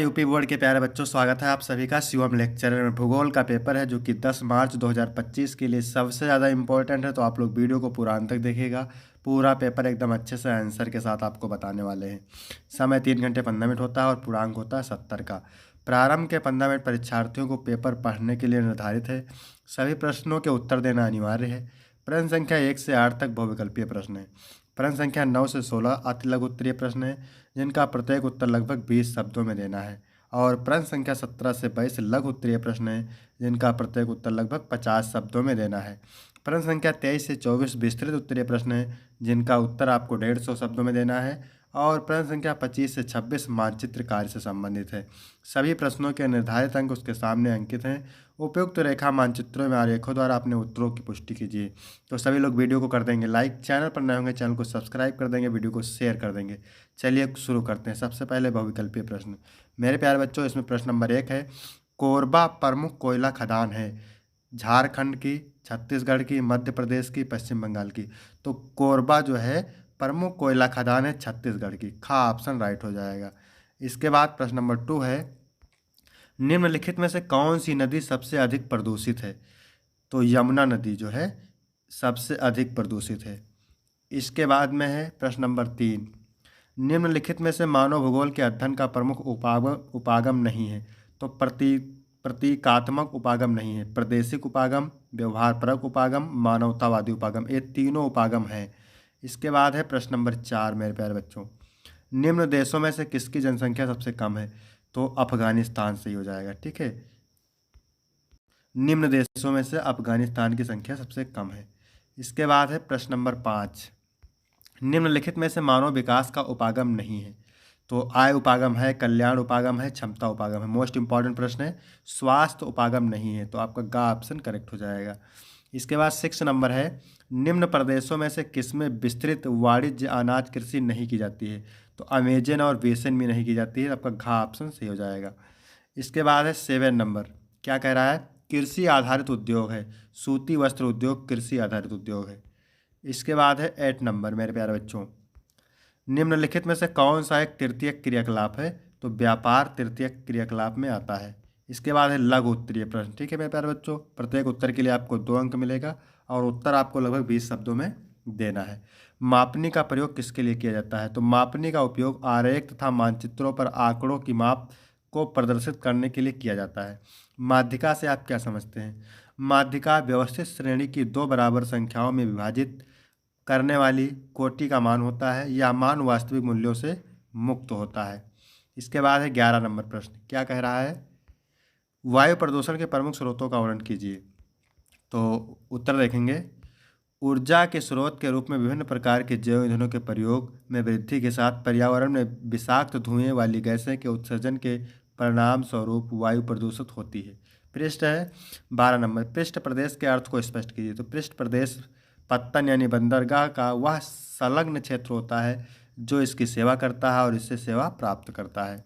UP board के प्यारे बच्चों, स्वागत है आप सभी का शिवम लेक्चरर में। भूगोल का पेपर है जो कि 10 मार्च 2025 के लिए सबसे ज़्यादा इंपॉर्टेंट है, तो आप लोग वीडियो को पूरा अंत तक देखिएगा। पूरा पेपर एकदम अच्छे से आंसर के साथ आपको बताने वाले हैं। समय 3 घंटे 15 मिनट होता है और पूर्णांक होता है 70 का। प्रारंभ के 15 मिनट परीक्षार्थियों को पेपर पढ़ने के लिए निर्धारित है। सभी प्रश्नों के उत्तर देना अनिवार्य है। प्रश्न संख्या 1 से 8 तक बहुविकल्पीय प्रश्न है। प्रश्न संख्या 9 से 16 अति लघु उत्तरीय प्रश्न है, जिनका प्रत्येक उत्तर लगभग 20 शब्दों में देना है। और प्रश्न संख्या 17 से 22 लघु उत्तरीय प्रश्न है, जिनका प्रत्येक उत्तर लगभग 50 शब्दों में देना है। प्रश्न संख्या 23 से 24 विस्तृत उत्तरीय प्रश्न है, जिनका उत्तर आपको 150 शब्दों में देना है। और प्रश्न संख्या 25 से 26 मानचित्र कार्य से संबंधित है। सभी प्रश्नों के निर्धारित अंक उसके सामने अंकित हैं। उपयुक्त रेखा मानचित्रों में आरेखों द्वारा अपने उत्तरों की पुष्टि कीजिए। तो सभी लोग वीडियो को कर देंगे लाइक, चैनल पर नए होंगे चैनल को सब्सक्राइब कर देंगे, वीडियो को शेयर कर देंगे। चलिए शुरू करते हैं। सबसे पहले बहुविकल्पीय प्रश्न मेरे प्यारे बच्चों, इसमें प्रश्न नंबर 1 है, कोरबा प्रमुख कोयला खदान है झारखंड की, छत्तीसगढ़ की, मध्य प्रदेश की, पश्चिम बंगाल की। तो कोरबा जो है प्रमुख कोयला खदान है छत्तीसगढ़ की। खा ऑप्शन राइट हो जाएगा। इसके बाद प्रश्न नंबर 2 है, निम्नलिखित में से कौन सी नदी सबसे अधिक प्रदूषित है। तो यमुना नदी जो है सबसे अधिक प्रदूषित है। इसके बाद में है प्रश्न नंबर 3, निम्नलिखित में से मानव भूगोल के अध्ययन का प्रमुख उपागम नहीं है। तो प्रतीकात्मक उपागम नहीं है, प्रादेशिक उपागम, व्यवहारपरक उपागम, मानवतावादी उपागम, ये तीनों उपागम हैं। इसके बाद है प्रश्न नंबर 4 मेरे प्यारे बच्चों, निम्न देशों में से किसकी जनसंख्या सबसे कम है। तो अफगानिस्तान से ही हो जाएगा। ठीक है, निम्न देशों में से अफगानिस्तान की संख्या सबसे कम है। इसके बाद है प्रश्न नंबर 5, निम्नलिखित में से मानव विकास का उपागम नहीं है। तो आय उपागम है, कल्याण उपागम है, क्षमता उपागम है। मोस्ट इंपॉर्टेंट प्रश्न है, स्वास्थ्य उपागम नहीं है, तो आपका गा ऑप्शन करेक्ट हो जाएगा। इसके बाद 6 नंबर है, निम्न प्रदेशों में से किसमें विस्तृत वाणिज्य अनाज कृषि नहीं की जाती है। तो अमेजन और बेसन में नहीं की जाती है, आपका घा ऑप्शन सही हो जाएगा। इसके बाद है 7 नंबर, क्या कह रहा है, कृषि आधारित उद्योग है, सूती वस्त्र उद्योग कृषि आधारित उद्योग है। इसके बाद है 8 नंबर मेरे प्यारे बच्चों, निम्नलिखित में से कौन सा एक तृतीयक क्रियाकलाप है। तो व्यापार तृतीयक क्रियाकलाप में आता है। इसके बाद है लघु उत्तरीय प्रश्न। ठीक है मेरे प्यारे बच्चों, प्रत्येक उत्तर के लिए आपको 2 अंक मिलेगा और उत्तर आपको लगभग 20 शब्दों में देना है। मापनी का प्रयोग किसके लिए किया जाता है। तो मापनी का उपयोग आरेख तथा मानचित्रों पर आंकड़ों की माप को प्रदर्शित करने के लिए किया जाता है। माध्यिका से आप क्या समझते हैं। माध्यिका व्यवस्थित श्रेणी की 2 बराबर संख्याओं में विभाजित करने वाली कोटि का मान होता है। यह मान वास्तविक मूल्यों से मुक्त होता है। इसके बाद है 11 नंबर प्रश्न, क्या कह रहा है, वायु प्रदूषण के प्रमुख स्रोतों का वर्णन कीजिए। तो उत्तर देखेंगे, ऊर्जा के स्रोत के रूप में विभिन्न प्रकार के जैव ईंधनों के प्रयोग में वृद्धि के साथ पर्यावरण में विषाक्त धुएं वाली गैसें के उत्सर्जन के परिणाम स्वरूप वायु प्रदूषित होती है। पृष्ठ है 12 नंबर, पृष्ठ प्रदेश के अर्थ को स्पष्ट कीजिए। तो पृष्ठ प्रदेश पत्तन यानी बंदरगाह का वह संलग्न क्षेत्र होता है जो इसकी सेवा करता है और इससे सेवा प्राप्त करता है।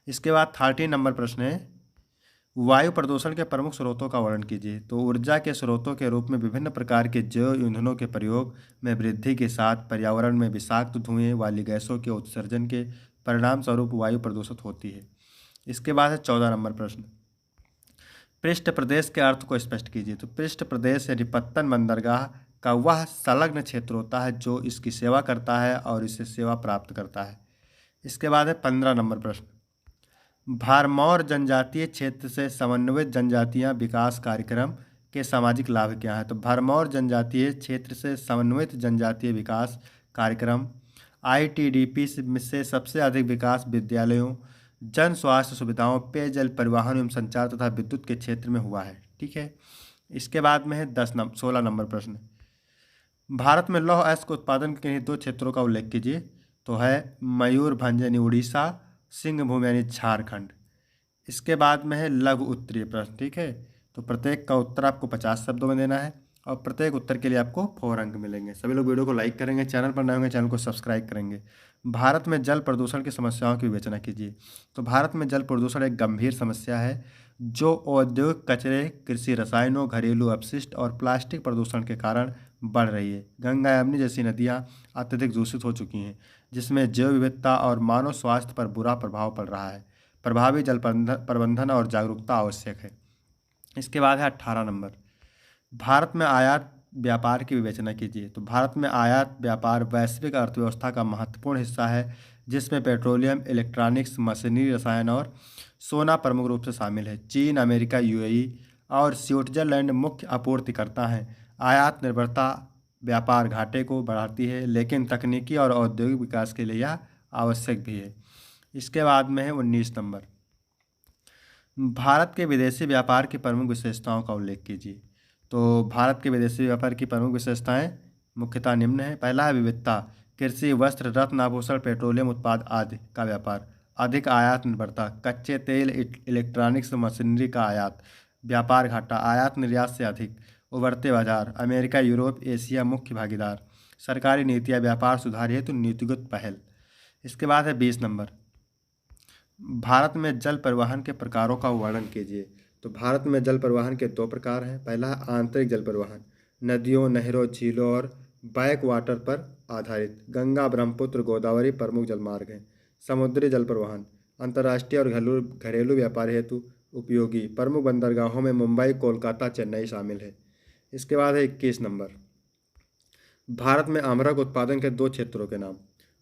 इसके बाद 13 नंबर प्रश्न है, वायु प्रदूषण के प्रमुख स्रोतों का वर्णन कीजिए। तो ऊर्जा के स्रोतों के रूप में विभिन्न प्रकार के जैव ईंधनों के प्रयोग में वृद्धि के साथ पर्यावरण में विषाक्त धुएं वाली गैसों के उत्सर्जन के परिणाम स्वरूप वायु प्रदूषित होती है। इसके बाद है 14 नंबर प्रश्न, पृष्ठ प्रदेश के अर्थ को स्पष्ट कीजिए। तो पृष्ठ प्रदेश यानी पत्तन बंदरगाह का वह संलग्न क्षेत्र होता है जो इसकी सेवा करता है और इससे सेवा प्राप्त करता है। इसके बाद है 15 नंबर प्रश्न, भरमौर जनजातीय क्षेत्र से समन्वित जनजातीय विकास कार्यक्रम के सामाजिक लाभ क्या है। तो भरमौर जनजातीय क्षेत्र से समन्वित जनजातीय विकास कार्यक्रम ITDP से सबसे अधिक विकास विद्यालयों, जन स्वास्थ्य सुविधाओं, पेयजल, परिवहन एवं संचार तथा विद्युत के क्षेत्र में हुआ है। ठीक है, इसके बाद में है 16 नंबर प्रश्न, भारत में लौह अयस्क उत्पादन के 2 क्षेत्रों का उल्लेख कीजिए। तो है मयूरभंज यानी उड़ीसा, सिंहभूम यानी झारखंड। इसके बाद में है लघु उत्तरीय प्रश्न। ठीक है, तो प्रत्येक का उत्तर आपको 50 शब्दों में देना है और प्रत्येक उत्तर के लिए आपको 4 अंक मिलेंगे। सभी लोग वीडियो को लाइक करेंगे, चैनल पर नए होंगे चैनल को सब्सक्राइब करेंगे। भारत में जल प्रदूषण की समस्याओं की विवेचना कीजिए। तो भारत में जल प्रदूषण एक गंभीर समस्या है जो औद्योगिक कचरे, कृषि रसायनों, घरेलू अपशिष्ट और प्लास्टिक प्रदूषण के कारण बढ़ रही है। गंगा यमुना जैसी नदियाँ अत्यधिक दूषित हो चुकी हैं, जिसमें जैव विविधता और मानव स्वास्थ्य पर बुरा प्रभाव पड़ रहा है। प्रभावी जल प्रबंधन और जागरूकता आवश्यक है। इसके बाद है 18 नंबर, भारत में आयात व्यापार की विवेचना कीजिए। तो भारत में आयात व्यापार वैश्विक अर्थव्यवस्था का महत्वपूर्ण हिस्सा है, जिसमें पेट्रोलियम, इलेक्ट्रॉनिक्स, मशीनरी, रसायन और सोना प्रमुख रूप से शामिल है। चीन, अमेरिका, यूएई और स्विट्जरलैंड मुख्य आपूर्तिकर्ता हैं। आयात निर्भरता व्यापार घाटे को बढ़ाती है, लेकिन तकनीकी और औद्योगिक विकास के लिए यह आवश्यक भी है। इसके बाद में है 19 नंबर, भारत के विदेशी व्यापार की प्रमुख विशेषताओं का उल्लेख कीजिए। तो भारत के विदेशी व्यापार की प्रमुख विशेषताएं मुख्यतः निम्न है। पहला है विविधता, कृषि, वस्त्र, रत्न, आभूषण, पेट्रोलियम उत्पाद आदि का व्यापार। अधिक आयात निर्भरता, कच्चे तेल, इलेक्ट्रॉनिक्स, मशीनरी का आयात। व्यापार घाटा, आयात निर्यात से अधिक। उभरते बाजार, अमेरिका, यूरोप, एशिया मुख्य भागीदार। सरकारी नीतियाँ, व्यापार सुधार हेतु नीतिगत पहल। इसके बाद है 20 नंबर, भारत में जल परिवहन के प्रकारों का वर्णन कीजिए। तो भारत में जल परिवहन के 2 प्रकार हैं। पहला है आंतरिक जल परिवहन, नदियों, नहरों, झीलों और बैक वाटर पर आधारित। गंगा, ब्रह्मपुत्र, गोदावरी प्रमुख जलमार्ग हैं। समुद्री जल परिवहन, अंतर्राष्ट्रीय और घरेलू व्यापार हेतु उपयोगी। प्रमुख बंदरगाहों में मुंबई, कोलकाता, चेन्नई शामिल है। इसके बाद है 21 नंबर, भारत में अमरक उत्पादन के 2 क्षेत्रों के नाम।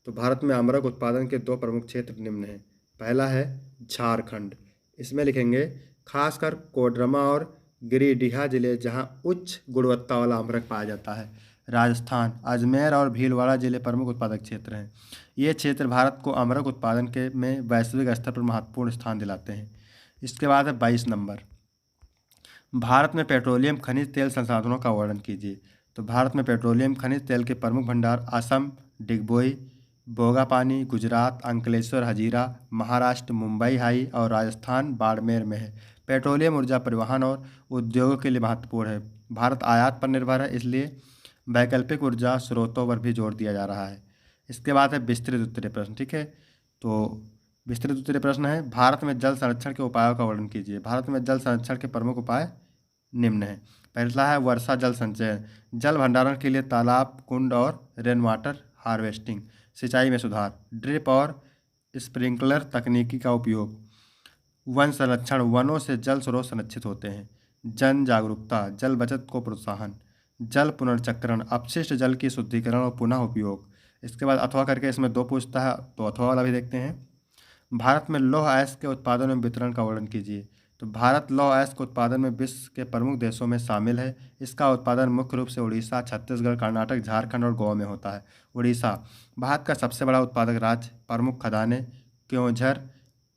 तो भारत में अमरक उत्पादन के 2 प्रमुख क्षेत्र निम्न हैं। पहला है झारखंड, इसमें लिखेंगे खासकर कोडरमा और गिरिडीह जिले जहां उच्च गुणवत्ता वाला अमरक पाया जाता है। राजस्थान, अजमेर और भीलवाड़ा जिले प्रमुख उत्पादक क्षेत्र हैं। ये क्षेत्र भारत को अमरक उत्पादन के में वैश्विक स्तर पर महत्वपूर्ण स्थान दिलाते हैं। इसके बाद है 22 नंबर, भारत में पेट्रोलियम खनिज तेल संसाधनों का वर्णन कीजिए। तो भारत में पेट्रोलियम खनिज तेल के प्रमुख भंडार असम, डिगबोई, बोगापानी, गुजरात, अंकलेश्वर, हजीरा, महाराष्ट्र, मुंबई हाई और राजस्थान बाड़मेर में है। पेट्रोलियम ऊर्जा परिवहन और उद्योगों के लिए महत्वपूर्ण है। भारत आयात पर निर्भर है, इसलिए वैकल्पिक ऊर्जा स्रोतों पर भी जोर दिया जा रहा है। इसके बाद है विस्तृत उत्तरीय प्रश्न। ठीक है, तो विस्तृत उत्तरीय प्रश्न है, भारत में जल संरक्षण के उपायों का वर्णन कीजिए। भारत में जल संरक्षण के प्रमुख उपाय निम्न हैं। पहला है वर्षा जल संचयन, जल भंडारण के लिए तालाब, कुंड और रेन वाटर हार्वेस्टिंग। सिंचाई में सुधार, ड्रिप और स्प्रिंकलर तकनीकी का उपयोग। वन संरक्षण, वनों से जल स्रोत संरक्षित होते हैं। जन जागरूकता, जल बचत को प्रोत्साहन। जल पुनर्चक्रण, अपशिष्ट जल की शुद्धिकरण और पुनः उपयोग। इसके बाद अथवा करके इसमें 2 पूछता है, तो अथवा वाला भी देखते हैं। भारत में लौह अयस्क के उत्पादन एवं वितरण का वर्णन कीजिए। तो भारत लौह अयस्क के उत्पादन में विश्व के प्रमुख देशों में शामिल है। इसका उत्पादन मुख्य रूप से उड़ीसा, छत्तीसगढ़, कर्नाटक, झारखंड और गोवा में होता है। उड़ीसा भारत का सबसे बड़ा उत्पादक राज्य, प्रमुख खदानें क्योंझर,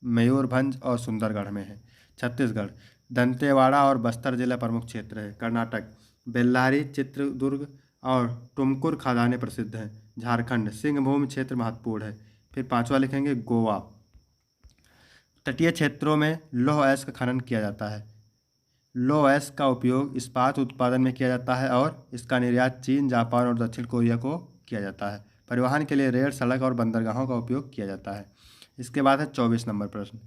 मयूरभंज और सुंदरगढ़ में है। छत्तीसगढ़ दंतेवाड़ा और बस्तर जिला प्रमुख क्षेत्र है। कर्नाटक बेल्लारी, चित्रदुर्ग और टुमकुर खदानें प्रसिद्ध हैं। झारखंड सिंहभूम क्षेत्र महत्वपूर्ण है। फिर 5वां लिखेंगे गोवा, तटीय क्षेत्रों में लौह अयस्क खनन किया जाता है। लौह अयस्क का उपयोग इस्पात उत्पादन में किया जाता है और इसका निर्यात चीन, जापान और दक्षिण कोरिया को किया जाता है। परिवहन के लिए रेल, सड़क और बंदरगाहों का उपयोग किया जाता है। इसके बाद है 24 नंबर प्रश्न,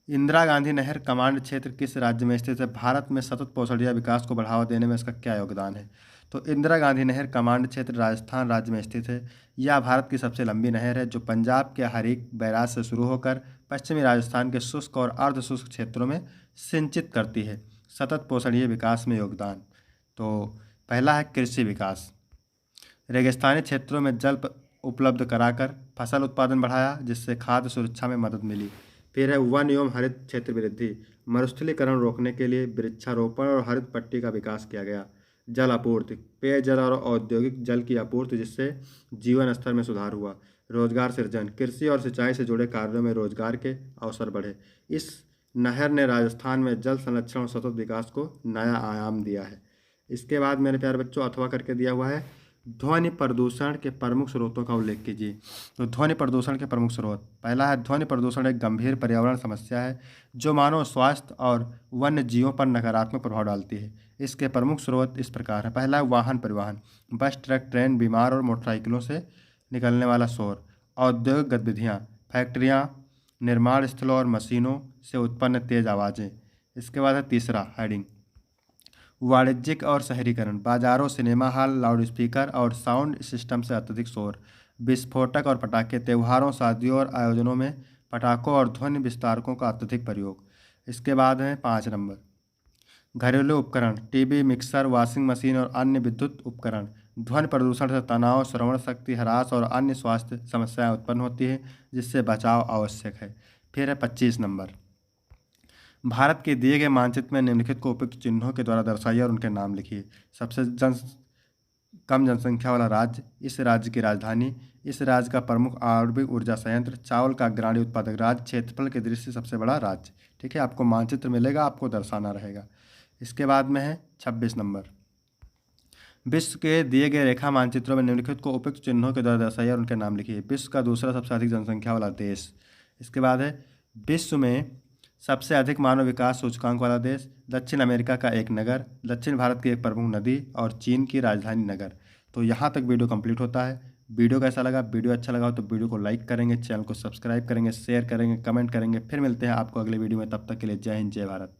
इंदिरा गांधी नहर कमांड क्षेत्र किस राज्य में स्थित है? भारत में सतत पोषणीय विकास को बढ़ावा देने में इसका क्या योगदान है? तो इंदिरा गांधी नहर कमांड क्षेत्र राजस्थान राज्य में स्थित है। यह भारत की सबसे लंबी नहर है, जो पंजाब के हरीक बैराज से शुरू होकर पश्चिमी राजस्थान के शुष्क और अर्ध शुष्क क्षेत्रों में सिंचित करती है। सतत पोषणीय विकास में योगदान, तो पहला है कृषि विकास, रेगिस्तानी क्षेत्रों में जल उपलब्ध कराकर फसल उत्पादन बढ़ाया, जिससे खाद्य सुरक्षा में मदद मिली। फिर है वन एवं हरित क्षेत्र वृद्धि, मरुस्थलीकरण रोकने के लिए वृक्षारोपण और हरित पट्टी का विकास किया गया। जल आपूर्ति, पेयजल और औद्योगिक जल की आपूर्ति, जिससे जीवन स्तर में सुधार हुआ। रोजगार सृजन, कृषि और सिंचाई से जुड़े कार्यों में रोजगार के अवसर बढ़े। इस नहर ने राजस्थान में जल संरक्षण और सतत विकास को नया आयाम दिया है। इसके बाद मेरे प्यारे बच्चों अथवा करके दिया हुआ है, ध्वनि प्रदूषण के प्रमुख स्रोतों का उल्लेख कीजिए। तो ध्वनि प्रदूषण के प्रमुख स्रोत, पहला है ध्वनि प्रदूषण एक गंभीर पर्यावरण समस्या है जो मानव स्वास्थ्य और वन्य जीवों पर नकारात्मक प्रभाव डालती है। इसके प्रमुख स्रोत इस प्रकार है, पहला है वाहन परिवहन, बस, ट्रक, ट्रेन, विमान और मोटरसाइकिलों से निकलने वाला शोर। औद्योगिक गतिविधियाँ, फैक्ट्रियाँ, निर्माण स्थलों और मशीनों से उत्पन्न तेज आवाज़ें। इसके बाद है तीसरा हेडिंग, वाणिज्यिक और शहरीकरण, बाजारों, सिनेमा हॉल, लाउडस्पीकर और साउंड सिस्टम से अत्यधिक शोर। विस्फोटक और पटाखे, त्योहारों, शादियों और आयोजनों में पटाखों और ध्वनि विस्तारकों का अत्यधिक प्रयोग। इसके बाद है 5 नंबर, घरेलू उपकरण, टीवी, मिक्सर, वॉशिंग मशीन और अन्य विद्युत उपकरण। ध्वनि प्रदूषण से तनाव, श्रवण शक्ति ह्रास और अन्य स्वास्थ्य समस्याएं उत्पन्न होती है, जिससे बचाव आवश्यक है। फिर है 25 नंबर, भारत के दिए गए मानचित्र में निम्नलिखित को उपयुक्त चिन्हों के द्वारा दर्शाइए और उनके नाम लिखिए। सबसे कम जनसंख्या वाला राज्य, इस राज्य की राजधानी, इस राज्य का प्रमुख आणविक ऊर्जा संयंत्र, चावल का अग्रणी उत्पादक राज्य, क्षेत्रफल की दृष्टि से सबसे बड़ा राज्य। ठीक है, आपको मानचित्र मिलेगा, आपको दर्शाना रहेगा। इसके बाद में है 26 नंबर, विश्व के दिए गए रेखा मानचित्रों में निम्नलिखित को उपयुक्त चिन्हों के द्वारा दर्शाइए और उनके नाम लिखिए। विश्व का दूसरा सबसे अधिक जनसंख्या वाला देश। इसके बाद है विश्व में सबसे अधिक मानव विकास सूचकांक वाला देश, दक्षिण अमेरिका का एक नगर, दक्षिण भारत की एक प्रमुख नदी और चीन की राजधानी नगर। तो यहाँ तक वीडियो कंप्लीट होता है। वीडियो कैसा लगा? वीडियो अच्छा लगा हो तो वीडियो को लाइक करेंगे, चैनल को सब्सक्राइब करेंगे, शेयर करेंगे, कमेंट करेंगे। फिर मिलते हैं आपको अगले वीडियो में, तब तक के लिए जय हिंद, जय भारत।